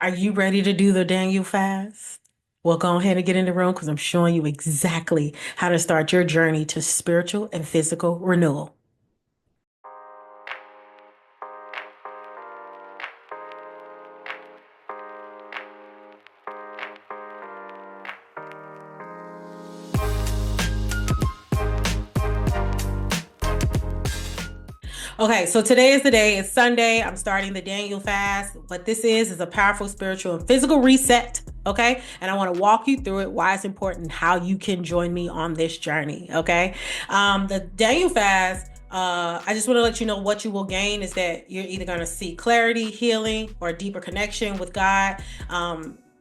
Are you ready to do the Daniel fast? Well, go ahead and get in the room because I'm showing you exactly how to start your journey to spiritual and physical renewal. Okay, so today is the day. It's Sunday. I'm starting the Daniel fast. What this is a powerful spiritual and physical reset. Okay, and I want to walk you through it, why it's important, how you can join me on this journey. Okay, the Daniel fast. I just want to let you know what you will gain is that you're either going to see clarity, healing, or a deeper connection with God.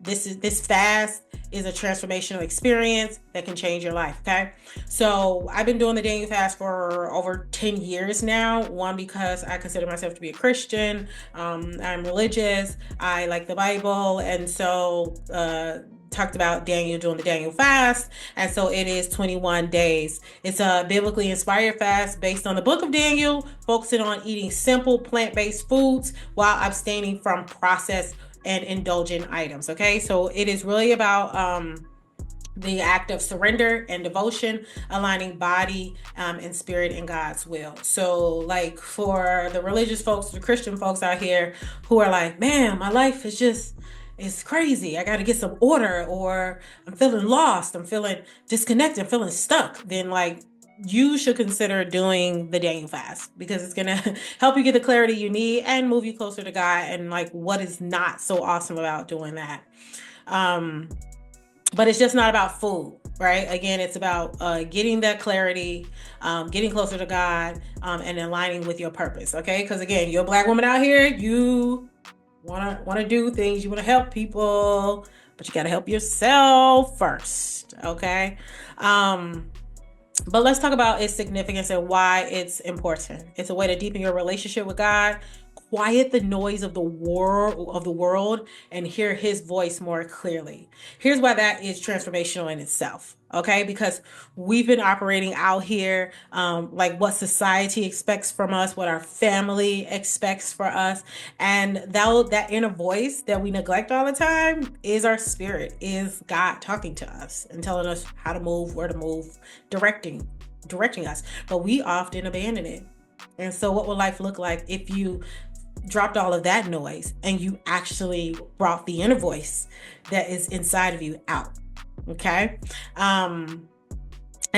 This fast is a transformational experience that can change your life. Okay. So I've been doing the Daniel fast for over 10 years now. One, because I consider myself to be a Christian. I'm religious. I like the Bible. And so, talked about Daniel doing the Daniel fast. And so it is 21 days. It's a biblically inspired fast based on the book of Daniel, focusing on eating simple plant-based foods while abstaining from processed and indulgent items. Okay. So it is really about, the act of surrender and devotion, aligning body and spirit in God's will. So, like for the religious folks, the Christian folks out here who are like, man, my life is just, it's crazy. I got to get some order, or I'm feeling lost. I'm feeling disconnected. I'm feeling stuck. Then, like, you should consider doing the Daniel fast because it's going to help you get the clarity you need and move you closer to God. And, like, what is not so awesome about doing that? Um, but it's just not about food, right? Again, it's about getting that clarity, getting closer to God, and aligning with your purpose. Okay, because again, you're a Black woman out here. You wanna do things. You wanna help people, but you gotta help yourself first. Okay. But let's talk about its significance and why it's important. It's a way to deepen your relationship with God, quiet the noise of the world and hear his voice more clearly. Here's why that is transformational in itself. Okay, because we've been operating out here, like what society expects from us, what our family expects for us, and that inner voice that we neglect all the time is our spirit, is God talking to us and telling us how to move, where to move, directing us. But we often abandon it. And so, what would life look like if you dropped all of that noise and you actually brought the inner voice that is inside of you out? Okay. And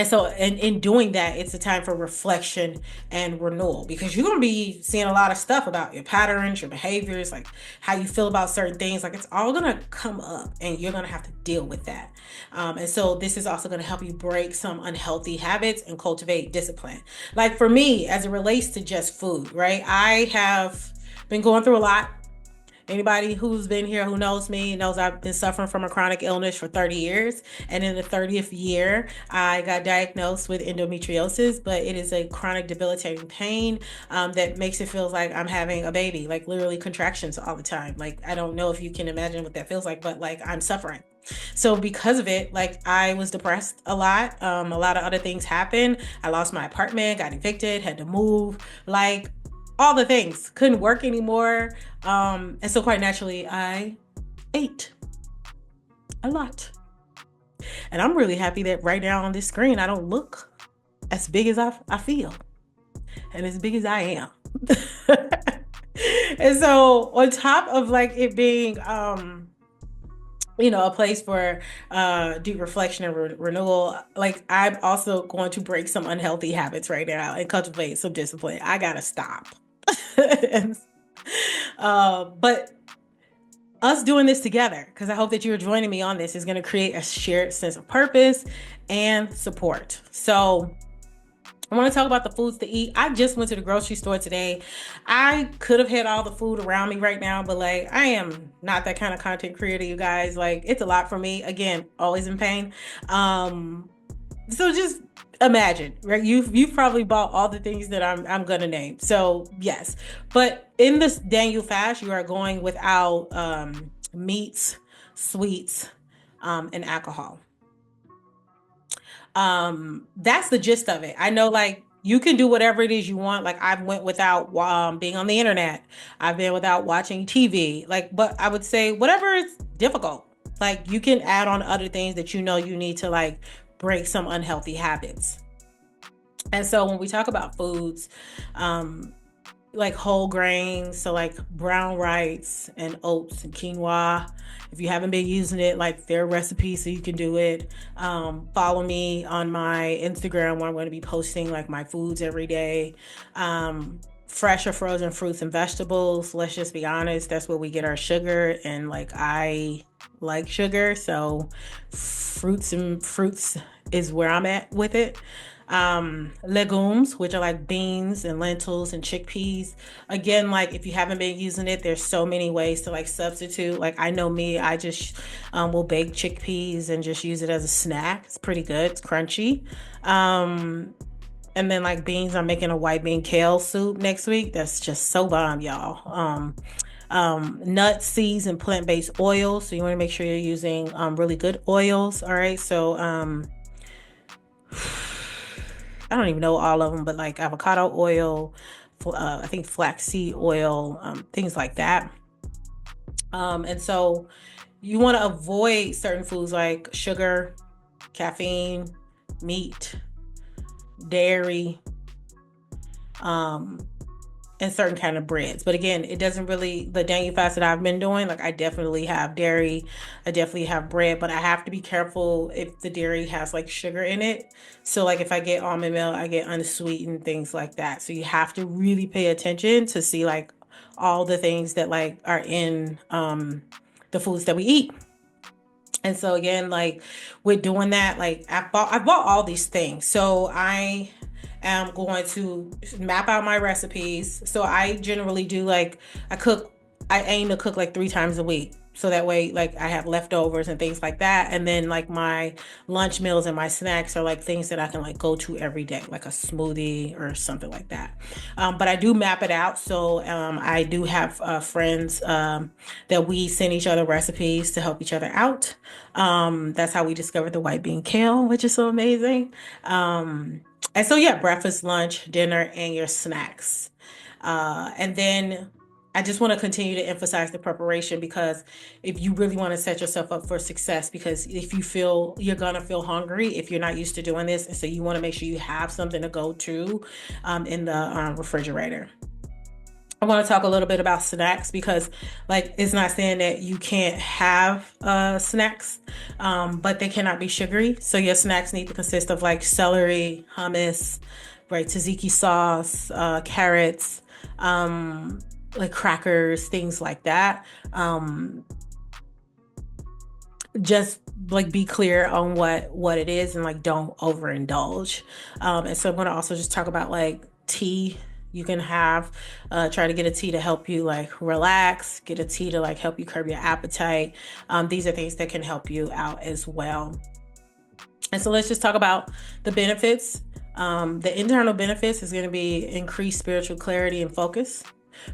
so in doing that, it's a time for reflection and renewal, because you're going to be seeing a lot of stuff about your patterns, your behaviors, like how you feel about certain things. Like it's all going to come up and you're going to have to deal with that. And so this is also going to help you break some unhealthy habits and cultivate discipline. Like for me, as it relates to just food, right? I have been going through a lot. Anybody who's been here who knows me knows I've been suffering from a chronic illness for 30 years. And in the 30th year, I got diagnosed with endometriosis, but it is a chronic debilitating pain that makes it feel like I'm having a baby, like literally contractions all the time. Like, I don't know if you can imagine what that feels like, but like I'm suffering. So because of it, like I was depressed a lot. A lot of other things happened. I lost my apartment, got evicted, had to move. Like all the things, couldn't work anymore. And so quite naturally, I ate a lot. And I'm really happy that right now on this screen, I don't look as big as I feel and as big as I am. And so on top of like it being, a place for deep reflection and renewal, like I'm also going to break some unhealthy habits right now and cultivate some discipline. I gotta stop. And, but us doing this together, because I hope that you're joining me on this, is going to create a shared sense of purpose and support. So I want to talk about the foods to eat. I just went to the grocery store today. I could have had all the food around me right now, but like I am not that kind of content creator, you guys. Like it's a lot for me. Again, always in pain. So just imagine, right? You've probably bought all the things that I'm gonna name. So yes, but in this Daniel fast, you are going without meats, sweets, and alcohol. That's the gist of it. I know, like you can do whatever it is you want. Like I've went without being on the internet. I've been without watching TV. Like, but I would say whatever is difficult. Like you can add on other things that you know you need to like break some unhealthy habits. And so when we talk about foods, um, like whole grains, so like brown rice and oats and quinoa. If you haven't been using it, like their recipe, so you can do it. Follow me on my Instagram where I'm going to be posting like my foods every day. Fresh or frozen fruits and vegetables. Let's just be honest, that's where we get our sugar, and like I like sugar, so fruits is where I'm at with it. Legumes, which are like beans and lentils and chickpeas. Again, like if you haven't been using it, there's so many ways to like substitute. Like I know me, I just will bake chickpeas and just use it as a snack. It's pretty good. It's crunchy. And then like beans, I'm making a white bean kale soup next week. That's just so bomb, y'all. Nuts, seeds, and plant-based oils. So you want to make sure you're using really good oils. All right. So I don't even know all of them, but like avocado oil, I think flaxseed oil, things like that. And so you want to avoid certain foods like sugar, caffeine, meat, dairy, and certain kind of breads. But again, it doesn't really, the Daniel fast that I've been doing, like I definitely have dairy, I definitely have bread, but I have to be careful if the dairy has like sugar in it. So like if I get almond milk, I get unsweetened, things like that. So you have to really pay attention to see like all the things that like are in the foods that we eat. And so again, like with doing that, like I bought all these things. So I am going to map out my recipes. So I generally do like I aim to cook like 3 times a week. So that way, like I have leftovers and things like that. And then like my lunch meals and my snacks are like things that I can like go to every day, like a smoothie or something like that. But I do map it out. So I do have friends that we send each other recipes to help each other out. That's how we discovered the white bean kale, which is so amazing. And so yeah, breakfast, lunch, dinner, and your snacks. And then I just want to continue to emphasize the preparation, because if you really want to set yourself up for success, because if you feel you're gonna feel hungry if you're not used to doing this, and so you want to make sure you have something to go to in the refrigerator. I want to talk a little bit about snacks, because like it's not saying that you can't have snacks, but they cannot be sugary. So your snacks need to consist of like celery, hummus, right, tzatziki sauce, carrots, like crackers, things like that. Just like be clear on what it is, and like don't overindulge. And so I'm going to also just talk about like tea. You can have try to get a tea to help you like relax, get a tea to like help you curb your appetite. These are things that can help you out as well. And so let's just talk about the benefits. The internal benefits is going to be increased spiritual clarity and focus,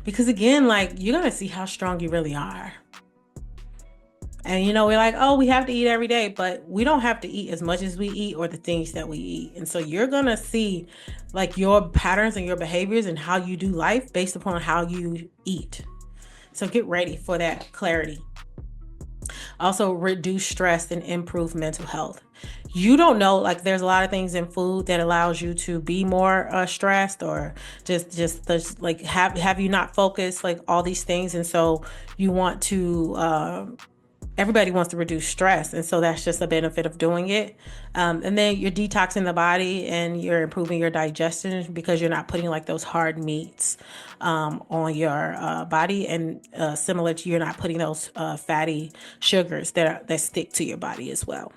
because again, like you're going to see how strong you really are. And you know, we're like, oh, we have to eat every day, but we don't have to eat as much as we eat or the things that we eat. And so you're going to see like your patterns and your behaviors and how you do life based upon how you eat. So get ready for that clarity. Also, reduce stress and improve mental health. You don't know, like there's a lot of things in food that allows you to be more stressed, or just like have you not focused, like all these things. And so you want to everybody wants to reduce stress, and so that's just a benefit of doing it. And then you're detoxing the body and you're improving your digestion, because you're not putting like those hard meats on your body, and similar to, you're not putting those fatty sugars that stick to your body as well.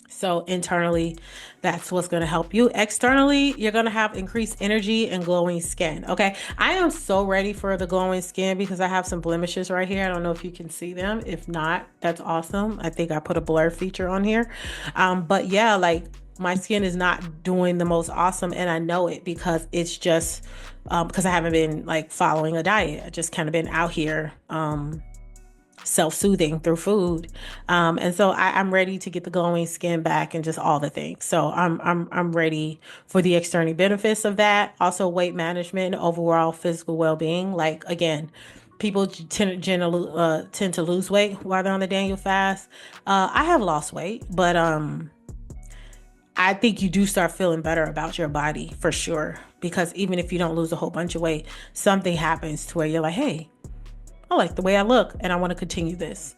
So internally, that's what's going to help you. Externally, you're going to have increased energy and glowing skin. Okay. I am so ready for the glowing skin, because I have some blemishes right here. I don't know if you can see them. If not, that's awesome. I think I put a blur feature on here. But yeah, like my skin is not doing the most awesome. And I know it because it's just because I haven't been like following a diet. I just kind of been out here self-soothing through food. And so I'm ready to get the glowing skin back and just all the things. So I'm ready for the external benefits of that. Also weight management, overall physical well-being. Like again, people tend to lose weight while they're on the Daniel fast. I have lost weight, but I think you do start feeling better about your body for sure. Because even if you don't lose a whole bunch of weight, something happens to where you're like, hey, I like the way I look and I want to continue this.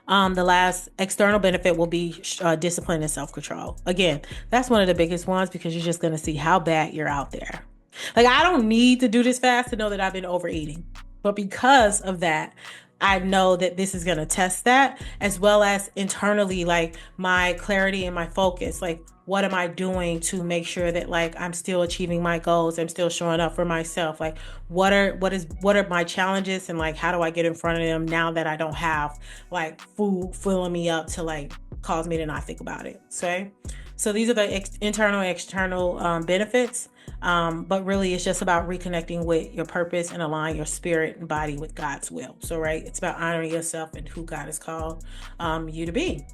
The last external benefit will be discipline and self-control. Again, that's one of the biggest ones because you're just going to see how bad you're out there. Like, I don't need to do this fast to know that I've been overeating. But because of that, I know that this is going to test that, as well as internally, like my clarity and my focus. Like, what am I doing to make sure that like I'm still achieving my goals? I'm still showing up for myself. Like, what are my challenges, and like how do I get in front of them now that I don't have like food filling me up to like cause me to not think about it. So these are the internal and external benefits. But really it's just about reconnecting with your purpose and aligning your spirit and body with God's will. So, right, it's about honoring yourself and who God has called you to be.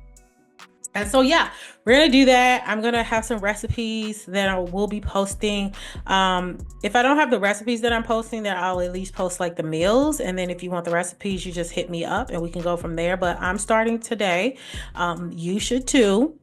And so, yeah, we're going to do that. I'm going to have some recipes that I will be posting. If I don't have the recipes that I'm posting, then I'll at least post like the meals. And then if you want the recipes, you just hit me up and we can go from there. But I'm starting today. You should too.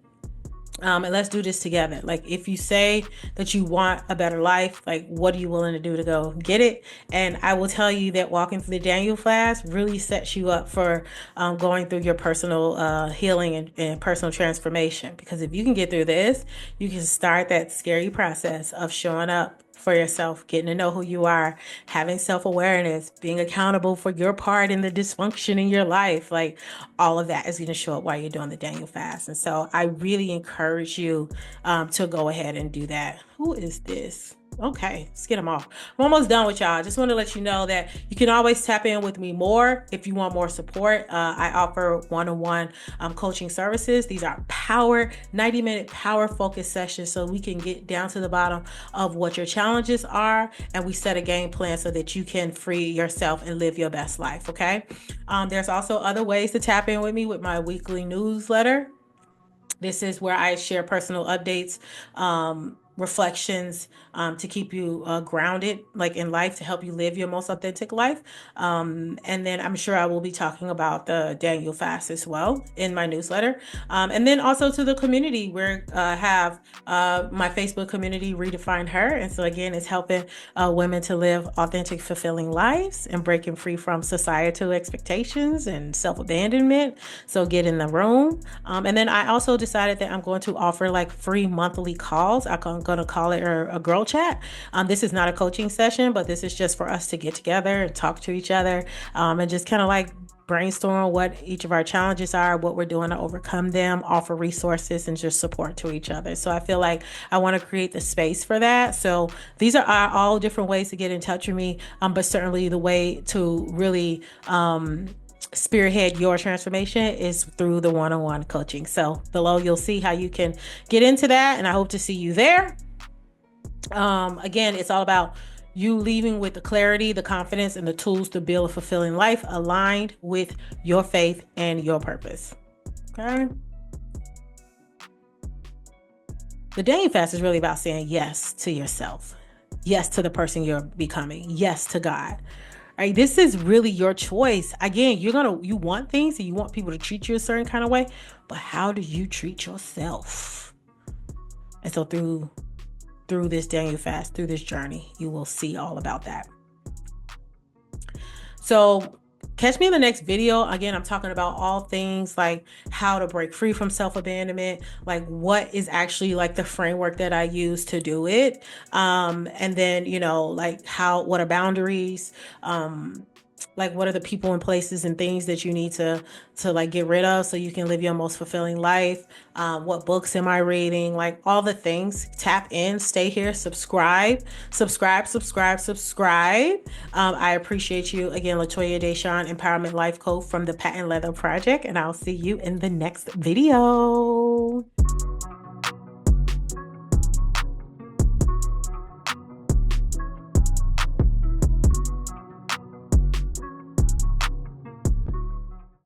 And let's do this together. Like, if you say that you want a better life, like, what are you willing to do to go get it? And I will tell you that walking through the Daniel fast really sets you up for going through your personal healing and personal transformation. Because if you can get through this, you can start that scary process of showing up for yourself, getting to know who you are, having self-awareness, being accountable for your part in the dysfunction in your life. Like, all of that is going to show up while you're doing the Daniel fast. And so I really encourage you to go ahead and do that. Who is this? Okay, let's get them off. I'm almost done with y'all. I just want to let you know that you can always tap in with me more if you want more support. I offer one-on-one coaching services. These are 90-minute power focus sessions so we can get down to the bottom of what your challenges are, and we set a game plan so that you can free yourself and live your best life, okay? There's also other ways to tap in with me with my weekly newsletter. This is where I share personal updates, reflections to keep you grounded, like in life, to help you live your most authentic life. And then I'm sure I will be talking about the Daniel fast as well in my newsletter. And then also to the community, where I have my Facebook community, Redefine Her. And so again, it's helping women to live authentic, fulfilling lives and breaking free from societal expectations and self-abandonment. So get in the room. And then I also decided that I'm going to offer like free monthly calls. I'm going to call it a girl chat. This is not a coaching session, but this is just for us to get together and talk to each other and just kind of like brainstorm what each of our challenges are, what we're doing to overcome them, offer resources, and just support to each other. So I feel like I want to create the space for that. So these are all different ways to get in touch with me, but certainly the way to really spearhead your transformation is through the one-on-one coaching. So below you'll see how you can get into that, and I hope to see you there. Again, it's all about you leaving with the clarity, the confidence, and the tools to build a fulfilling life aligned with your faith and your purpose. Okay. The Daniel fast is really about saying yes to yourself, yes to the person you're becoming, yes to God. All right, this is really your choice. Again, you want things and you want people to treat you a certain kind of way, but how do you treat yourself? And so through this Daniel fast, through this journey, you will see all about that. So catch me in the next video. Again, I'm talking about all things like how to break free from self-abandonment, like what is actually like the framework that I use to do it. And then, like what are boundaries? Like what are the people and places and things that you need to like get rid of so you can live your most fulfilling life? What books am I reading? Like all the things. Tap in, stay here, subscribe. I appreciate you. Again, Latoya Deshawn, Empowerment Life Coach from the Patent Leather Project, and I'll see you in the next video.